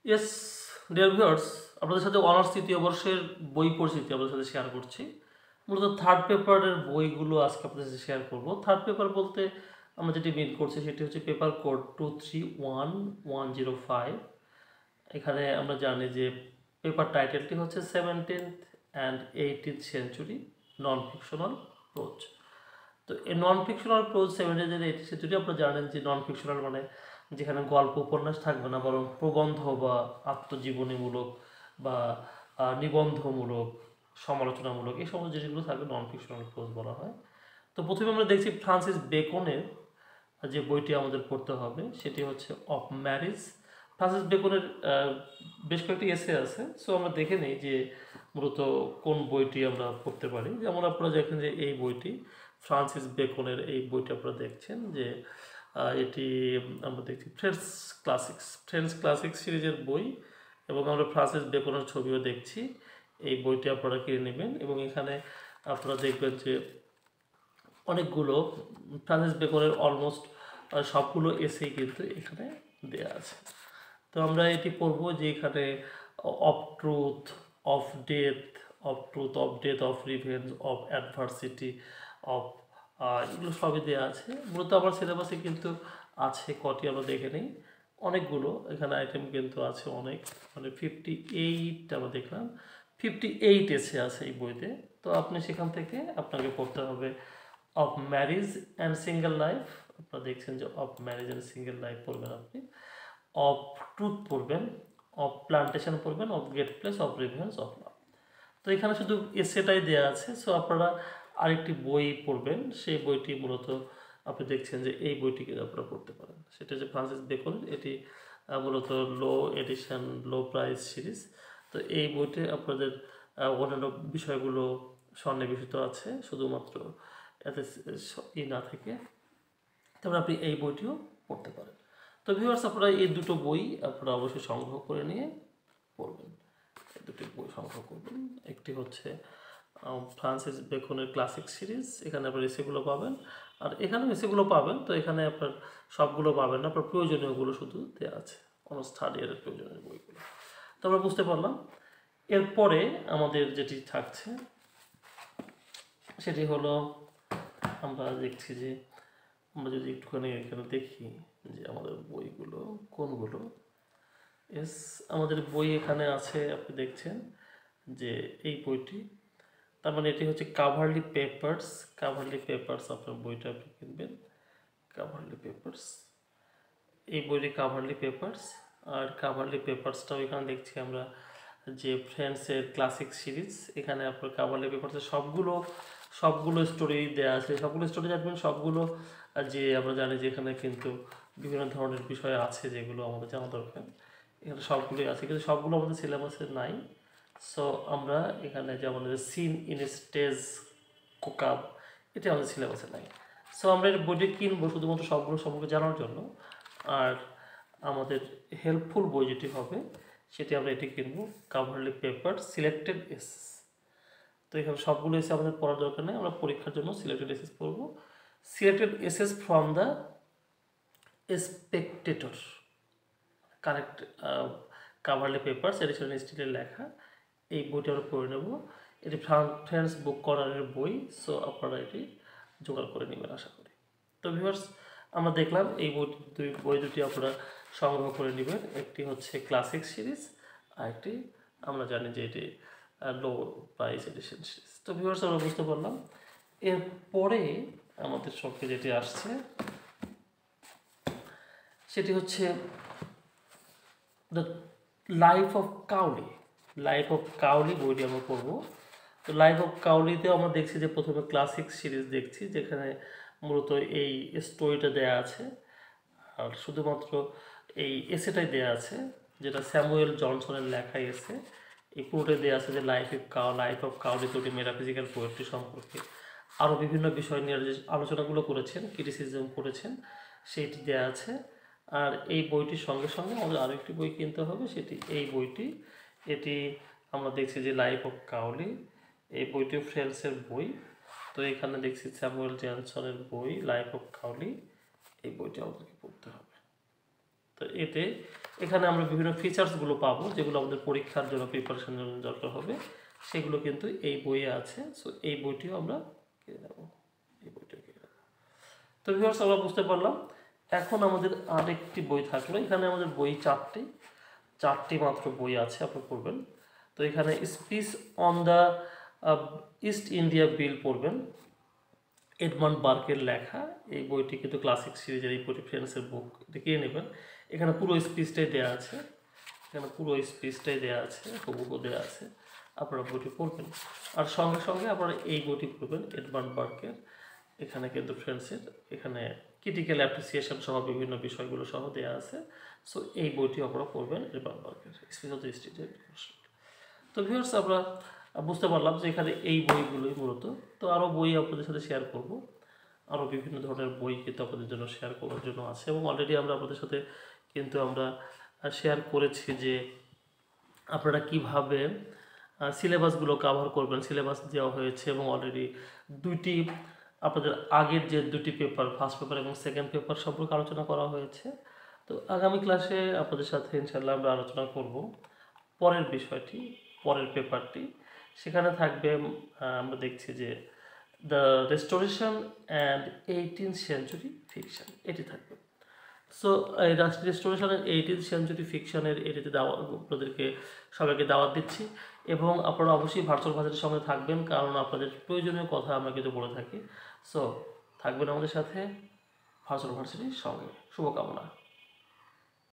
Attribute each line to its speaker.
Speaker 1: Yes dear viewers, আপনাদের সাথে honours তৃতীয় বর্ষের বই পরিচিতি আপনাদের সাথে শেয়ার করছি। মূলত থার্ড পেপারের বইগুলো আজকে আপনাদের সাথে শেয়ার করব। থার্ড পেপার বলতে আমরা যেটি মিন করছি সেটি হচ্ছে পেপার কোড 231105। এখানে আমরা জানি যে পেপার টাইটেলটি হচ্ছে 17th and 18th century non fictional prose. তো এই non fictional prose 17th and 18th century আপনারা জানেন যে নন ফিকশনাল মানে যেখানে গল্প উপন্যাস থাকবে না, বরং প্রবন্ধ বা আত্মজীবনীমূলক বা নিবন্ধমূলক সমালোচনামূলক এই সমস্ত জিনিসগুলো থাকবে নন ফিকশনাল প্রোজ বলা হয়। তো প্রথমে আমরা দেখছি ফ্রান্সিস বেকনের যে বইটি আমাদের পড়তে হবে সেটি হচ্ছে অফ ম্যারেজ। ফ্রান্সিস বেকনের বেশ কয়েকটি এসে আছে, সো আমরা দেখে নিই যে মূলত কোন বইটি আমরা পড়তে পারি। যেমন আপনারা দেখেন যে এই বইটি ফ্রান্সিস বেকনের এই বইটি আপনারা দেখছেন যে এটি আমরা দেখছি ফ্রেঞ্চ ক্লাসিক্স সিরিজের বই, এবং আমরা ফ্রান্সিস বেকনের ছবিও দেখছি। এই বইটি আপনারা কিনে নেবেন এবং এখানে আপনারা দেখবেন যে অনেকগুলো ফ্রান্সিস বেকনের অলমোস্ট সবগুলো এসেই কিন্তু এখানে দেয়া আছে। তো আমরা এটি পড়বো যে এখানে of truth, of death, of revenge, of adversity, of এগুলো সবই দেওয়া আছে। মূলত আমার সিলেবাসে কিন্তু আছে কটি আমরা দেখে নিই। অনেকগুলো এখানে আইটেম কিন্তু আছে অনেক, মানে 58 আমরা দেখলাম 58 এসে আছে এই বইতে। তো আপনি সেখান থেকে আপনাকে পড়তে হবে of marriage and single life. আপনারা দেখছেন যে of marriage and single life পড়বেন আপনি, অফ ট্রুথ পড়বেন, অফ প্লান্টেশন পড়বেন, of great place, of revenge, of love. তো এখানে শুধু এসেটাই দেওয়া আছে। সো আপনারা আরেকটি বই পড়বেন, সেই বইটি মূলত আপনি দেখছেন যে এই বইটিকে আপনারা পড়তে পারেন। সেটা হচ্ছে ফ্রান্সিস বেকন, এটি মূলত লো এডিশন লো প্রাইস সিরিজ। তো এই বইতে আপনাদের অন্যান্য বিষয়গুলো সন্নিবেশিত আছে, শুধুমাত্র এতে না থেকে তবে আপনি এই বইটিও পড়তে পারেন। তো ভিউয়ার্স, আপনারা এই দুটো বই আপনারা অবশ্যই সংগ্রহ করে নিয়ে পড়বেন। এই দুটি বই সংগ্রহ করবেন। একটি হচ্ছে ফ্রান্সিস বেকনের ক্লাসিক সিরিজ, এখানে আপনার এসেগুলো পাবেন, আর এখানেও এসেগুলো পাবেন। তো এখানে আপনার সবগুলো পাবেন না, আপনার প্রয়োজনীয়গুলো শুধু দেওয়া আছে, অনার্স থার্ড ইয়ারের প্রয়োজনীয় বইগুলো। তো আমরা বুঝতে পারলাম। এরপরে আমাদের যেটি থাকছে সেটি হলো, আমরা দেখছি যে আমরা যদি একটুখানি এখানে দেখি যে আমাদের বইগুলো কোনগুলো। এস, আমাদের বই এখানে আছে, আপনি দেখছেন যে এই বইটি, তার মানে এটি হচ্ছে কাভারলি পেপার্স। কাভারলি পেপার্স আপনার বইটা আপনি কিনবেন, কাভারলি পেপার্স। এই বইটি কাভারলি পেপার্স। আর কাভারলি পেপার্সটাও এখানে দেখছি আমরা যে ফ্রেন্ডসের ক্লাসিক সিরিজ, এখানে আপনার কাভারলি পেপার্সের সবগুলো স্টোরি দেওয়া আছে। সবগুলো স্টোরি জানবেন, সবগুলো যে আমরা জানি যে এখানে কিন্তু বিভিন্ন ধরনের বিষয় আছে যেগুলো আমাদের জানা দরকার। এখানে সবগুলোই আছে, কিন্তু সবগুলো আমাদের সিলেবাসে নাই। সো আমরা এখানে যেমন সিন ইন স্টেজ কোকাব, এটা আমাদের সিলেবাসে নাই। সো আমরা এর বইটি কিনবো শুধুমাত্র সবগুলো সম্পর্কে জানার জন্য। আর আমাদের হেল্পফুল বই যেটি হবে সেটি আমরা এটি কিনবো, কাভারলি পেপার সিলেক্টেড এসেস। তো এখানে সবগুলো এসে আমাদের পড়ার দরকার নেই, আমরা পরীক্ষার জন্য সিলেক্টেড এসেস পড়বো। Selected essays from the Spectator, কারেক্ট কাভারলি পেপার্স এডিশন স্টিলের লেখা। এই বইটি আমরা পড়ে নেব। এটি ফ্রেন্ডস বুক কর্নারের বই। সো আপনারা এটি জোগাড় করে নেবেন আশা করি। তো ভিউয়ার্স, আমরা দেখলাম এই বই দুটি আপনারা সংগ্রহ করে নেবেন। একটি হচ্ছে ক্লাসিক সিরিজ, আর একটি আমরা জানি যে এটি লো প্রাইস এডিশন সিরিজ। তো ভিউয়ার্স, আমরা বুঝতে পারলাম। এরপরে আমাদের সঙ্গে যেটি আসছে সেটি হচ্ছে the life of Cowley. Life of Cowley বইটি আমরা পড়বো। তো লাইফ অফ কাউলিতেও আমরা দেখছি যে প্রথমে ক্লাসিক সিরিজ দেখছি, যেখানে মূলত এই স্টোরিটা দেয়া আছে, আর শুধুমাত্র এই এসেটাই দেয়া আছে, যেটা স্যামুয়েল জনসনের লেখা এসে। এই পুরোটাই দেওয়া আছে যে লাইফ অফ কাউলি দুটি মেটাফিজিক্যাল পোয়েট্রি সম্পর্কে আরও বিভিন্ন বিষয় নিয়ে যে আলোচনাগুলো করেছেন, ক্রিটিসিজম করেছেন, সেইটি দেওয়া আছে। আর এই বইটির সঙ্গে সঙ্গে আমাদের আরেকটি বই কিনতে হবে, সেটি এই বইটি। এটি আমরা দেখছি যে লাইফ অফ কাউলি, এই বইটিও ফ্রেন্সের বই। তো এখানে দেখছি স্যামুয়েল জনসনের বই লাইফ অফ কাউলি, এই বইটি আমাদেরকে পড়তে হবে। তো এতে এখানে আমরা বিভিন্ন ফিচার্সগুলো পাবো যেগুলো আমাদের পরীক্ষার জন্য প্রিপারেশনের জন্য দরকার হবে, সেগুলো কিন্তু এই বইয়ে আছে। সো এই বইটিও আমরা কিনে নেব, এই বইটিও কিনে নেব। তো ভিউয়ার্স, আমরা বুঝতে পারলাম। এখন আমাদের আরেকটি বই থাকলো, এখানে আমাদের বই চারটি মাত্র বই আছে, আপনি পড়বেন। তো এখানে speech on the East India bill পড়বেন, এডমন্ড বার্কের লেখা। এই বইটি কিন্তু ক্লাসিক সিরিজের এই বইটি ফ্রেন্ডসের বুক, এটা কিনে নেবেন। এখানে পুরো স্পিচটাই দেওয়া আছে, হুবহু দেওয়া আছে, আপনারা বইটি পড়বেন। আর সঙ্গে সঙ্গে আপনারা এই বইটি পড়বেন এডমন্ড বার্কের। এখানে কিন্তু ফ্রেন্ডসের এখানে ক্রিটিক্যাল অ্যাপ্রিসিয়েশন সহ বিভিন্ন বিষয়গুলো সহ দেওয়া আছে। সো এই বইটি আপনারা পড়বেন এডমন্ড বার্কের speech of the East India. তো ভিউয়ার্স, আমরা বুঝতে পারলাম যে এখানে এই বইগুলোই মূলত। তো আরও বই আপনাদের সাথে শেয়ার করব, আরও বিভিন্ন ধরনের বই কিন্তু আপনাদের জন্য শেয়ার করার জন্য আছে, এবং অলরেডি আমরা আপনাদের সাথে কিন্তু আমরা শেয়ার করেছি যে আপনারা কিভাবে সিলেবাসগুলো কভার করবেন। সিলেবাস দেওয়া হয়েছে এবং অলরেডি দুইটি আপনাদের আগের যে দুটি পেপার, ফার্স্ট পেপার এবং সেকেন্ড পেপার সম্পর্কে আলোচনা করা হয়েছে। তো আগামী ক্লাসে আপনাদের সাথে ইনশাআল্লাহ আমরা আলোচনা করব পরের বিষয়টি, পরের পেপারটি। সেখানে থাকবে আমরা দেখছি যে the restoration and 18th century fiction, এটি থাকবে। সো এই রেস্টোরেশনের 18th সেঞ্চুরি ফিকশনের এটিতে আপনাদেরকে সবাইকে দাওয়াত দিচ্ছি, এবং আপনারা অবশ্যই ভার্চুয়াল ভার্সনের সঙ্গে থাকবেন, কারণ আপনাদের প্রয়োজনীয় কথা আমরা কিন্তু বলে থাকি। সো থাকবেন আমাদের সাথে ভার্চুয়াল ভার্সনের সঙ্গে। শুভকামনা।